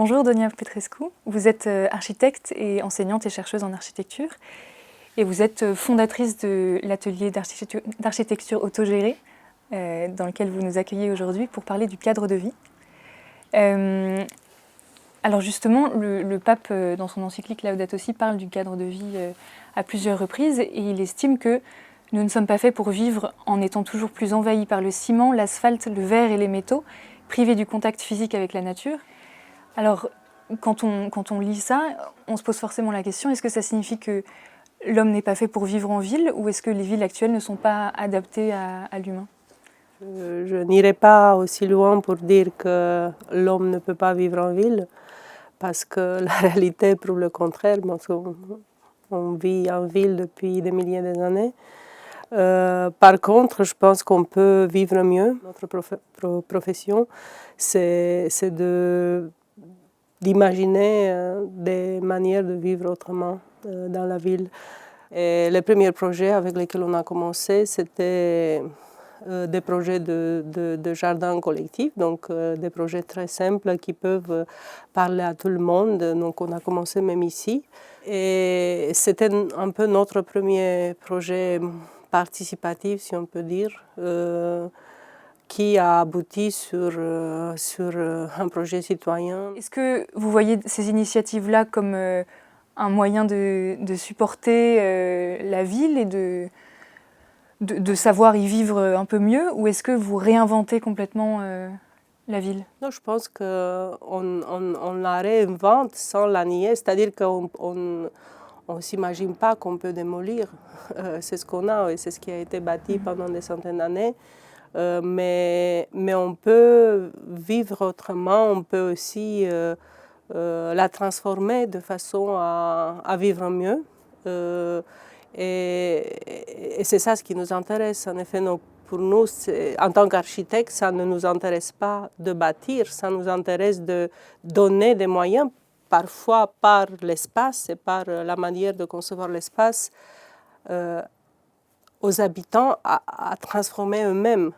Bonjour Donia Petrescu, vous êtes architecte et enseignante et chercheuse en architecture et vous êtes fondatrice de l'atelier d'architecture autogérée dans lequel vous nous accueillez aujourd'hui pour parler du cadre de vie. Alors justement, le pape dans son encyclique Laudato Si parle du cadre de vie à plusieurs reprises et il estime que nous ne sommes pas faits pour vivre en étant toujours plus envahis par le ciment, l'asphalte, le verre et les métaux, privés du contact physique avec la nature. Alors, quand on lit ça, on se pose forcément la question, est-ce que ça signifie que l'homme n'est pas fait pour vivre en ville ou est-ce que les villes actuelles ne sont pas adaptées à l'humain ? Je n'irai pas aussi loin pour dire que l'homme ne peut pas vivre en ville, parce que la réalité prouve le contraire. On vit en ville depuis des milliers d'années. Par contre, je pense qu'on peut vivre mieux. Notre profession, c'est d'imaginer des manières de vivre autrement dans la ville. Et les premiers projets avec lesquels on a commencé, c'était des projets de jardin collectif, donc des projets très simples qui peuvent parler à tout le monde. Donc on a commencé même ici. Et c'était un peu notre premier projet participatif, si on peut dire, qui a abouti sur un projet citoyen. Est-ce que vous voyez ces initiatives-là comme un moyen de supporter la ville et de savoir y vivre un peu mieux, ou est-ce que vous réinventez complètement la ville ? Non, je pense qu'on la réinvente sans la nier, c'est-à-dire qu'on ne s'imagine pas qu'on peut démolir. C'est ce qu'on a et c'est ce qui a été bâti pendant des centaines d'années. Mais on peut vivre autrement, on peut aussi la transformer de façon à vivre mieux. Et c'est ça ce qui nous intéresse. En effet, pour nous, en tant qu'architectes, ça ne nous intéresse pas de bâtir, ça nous intéresse de donner des moyens, parfois par l'espace et par la manière de concevoir l'espace, aux habitants à transformer eux-mêmes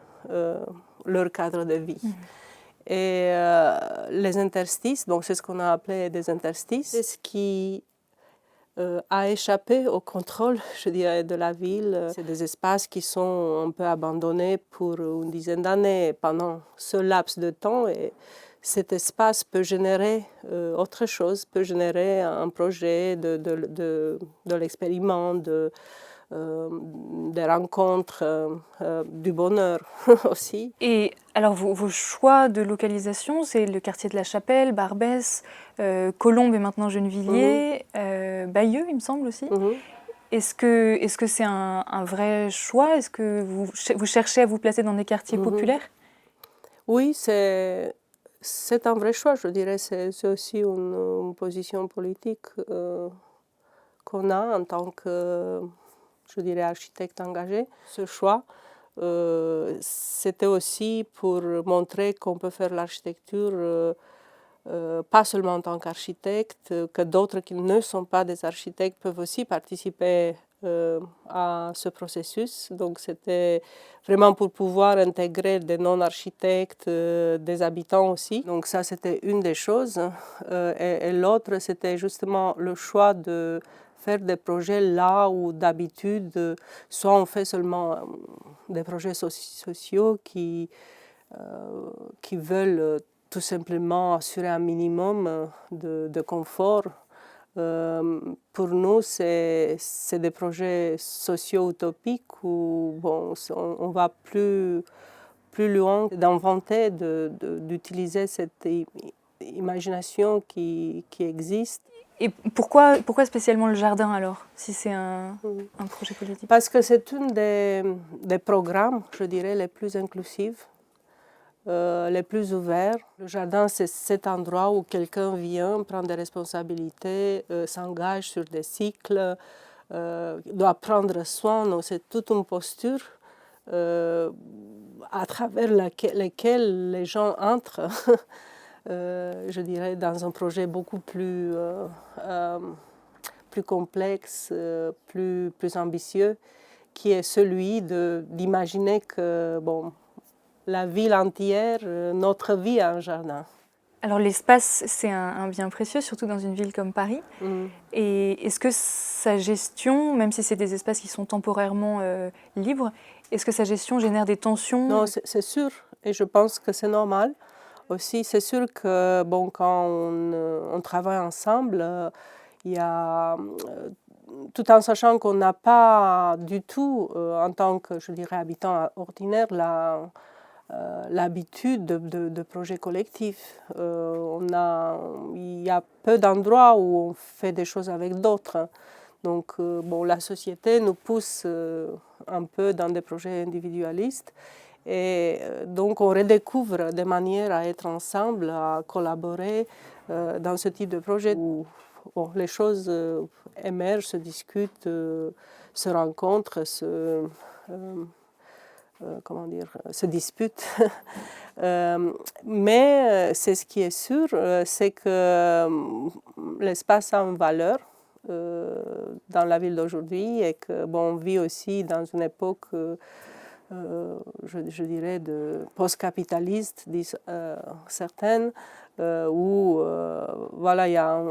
leur cadre de vie. Et les interstices, donc c'est ce qu'on a appelé des interstices, c'est ce qui a échappé au contrôle, je dirais, de la ville. C'est des espaces qui sont un peu abandonnés pour une dizaine d'années pendant ce laps de temps. Et cet espace peut générer autre chose, peut générer un projet de l'expériment, des rencontres, du bonheur aussi. Et alors vos choix de localisation, c'est le quartier de la Chapelle, Barbès, Colombes et maintenant Gennevilliers, Bayeux il me semble aussi. Est-ce que c'est un vrai choix? Est-ce que vous cherchez à vous placer dans des quartiers populaires? Oui, c'est un vrai choix, je dirais. C'est aussi une position politique qu'on a en tant que, je dirais, architecte engagé. Ce choix, c'était aussi pour montrer qu'on peut faire l'architecture pas seulement en tant qu'architecte, que d'autres qui ne sont pas des architectes peuvent aussi participer à ce processus. Donc c'était vraiment pour pouvoir intégrer des non-architectes, des habitants aussi. Donc ça, c'était une des choses. Et l'autre, c'était justement le choix de faire des projets là où d'habitude, soit on fait seulement des projets sociaux qui veulent tout simplement assurer un minimum de confort. Pour nous, c'est des projets socio-utopiques où bon, on va plus loin d'inventer, d'utiliser cette imagination qui existe. Et pourquoi spécialement le jardin alors, si c'est un projet politique? Parce que c'est un des programmes, je dirais, les plus inclusifs, les plus ouverts. Le jardin, c'est cet endroit où quelqu'un vient, prend des responsabilités, s'engage sur des cycles, doit prendre soin. Donc c'est toute une posture à travers laquelle les gens entrent, je dirais, dans un projet beaucoup plus complexe, plus ambitieux, qui est celui d'imaginer que bon, la ville entière, notre vie est un jardin. Alors l'espace, c'est un bien précieux, surtout dans une ville comme Paris. Et est-ce que sa gestion, même si c'est des espaces qui sont temporairement libres, est-ce que sa gestion génère des tensions? Non, c'est sûr, et je pense que c'est normal. Aussi, c'est sûr que bon, quand on travaille ensemble, il y a, tout en sachant qu'on n'a pas du tout, en tant que, je dirais, habitant ordinaire, l'habitude de projets collectifs. Il y a peu d'endroits où on fait des choses avec d'autres. Donc, bon, la société nous pousse un peu dans des projets individualistes. Et donc, on redécouvre des manières à être ensemble, à collaborer dans ce type de projet où bon, les choses émergent, se discutent, se rencontrent, se disputent. Mais c'est ce qui est sûr, c'est que l'espace a une valeur dans la ville d'aujourd'hui et que bon, on vit aussi dans une époque, je dirais, de post-capitaliste, disent certaines, où voilà, il y a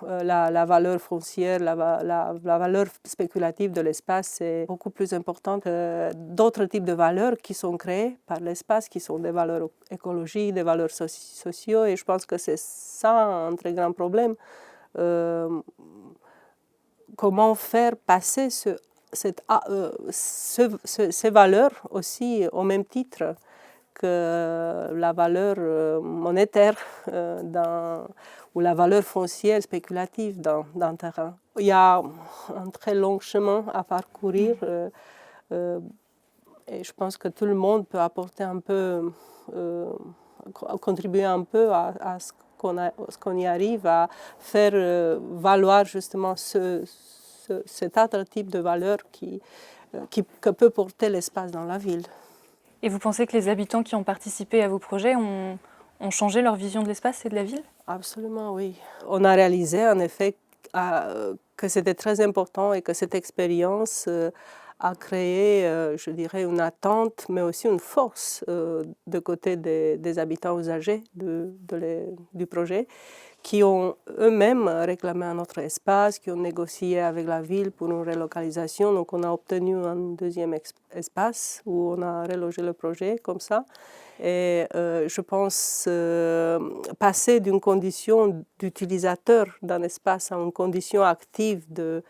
la valeur foncière, la valeur spéculative de l'espace est beaucoup plus importante que d'autres types de valeurs qui sont créées par l'espace, qui sont des valeurs écologiques, des valeurs sociaux, et je pense que c'est ça un très grand problème. Comment faire passer ces valeurs aussi au même titre que la valeur monétaire ou la valeur foncière spéculative dans le terrain. Il y a un très long chemin à parcourir et je pense que tout le monde peut apporter un peu, contribuer un peu à ce qu'on y arrive, à faire valoir justement cet autre type de valeur que peut porter l'espace dans la ville. Et vous pensez que les habitants qui ont participé à vos projets ont changé leur vision de l'espace et de la ville? Absolument, oui. On a réalisé en effet que c'était très important et que cette expérience a créé, je dirais, une attente, mais aussi une force de côté des habitants usagers du projet, qui ont eux-mêmes réclamé un autre espace, qui ont négocié avec la ville pour une relocalisation. Donc on a obtenu un deuxième espace où on a relogé le projet comme ça. Et je pense passer d'une condition d'utilisateur d'un espace à une condition active de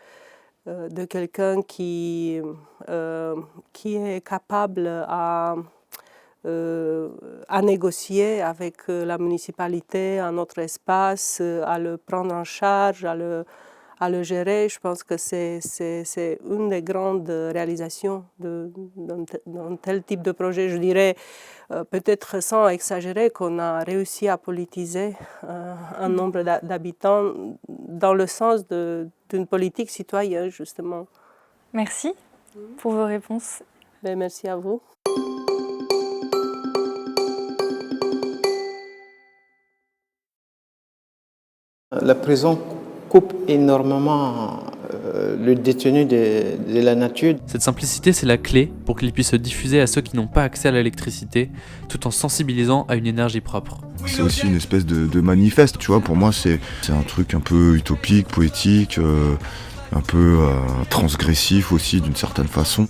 quelqu'un qui est capable à négocier avec la municipalité un autre espace, à le prendre en charge, à le gérer. Je pense que c'est une des grandes réalisations d'un tel type de projet. Je dirais, peut-être sans exagérer, qu'on a réussi à politiser un nombre d'habitants dans le sens d'une politique citoyenne, justement. Merci pour vos réponses. Ben, merci à vous. La prison coupe énormément le détenu de la nature. Cette simplicité, c'est la clé pour qu'il puisse se diffuser à ceux qui n'ont pas accès à l'électricité, tout en sensibilisant à une énergie propre. C'est aussi une espèce de manifeste, tu vois, pour moi c'est un truc un peu utopique, poétique, un peu transgressif aussi d'une certaine façon.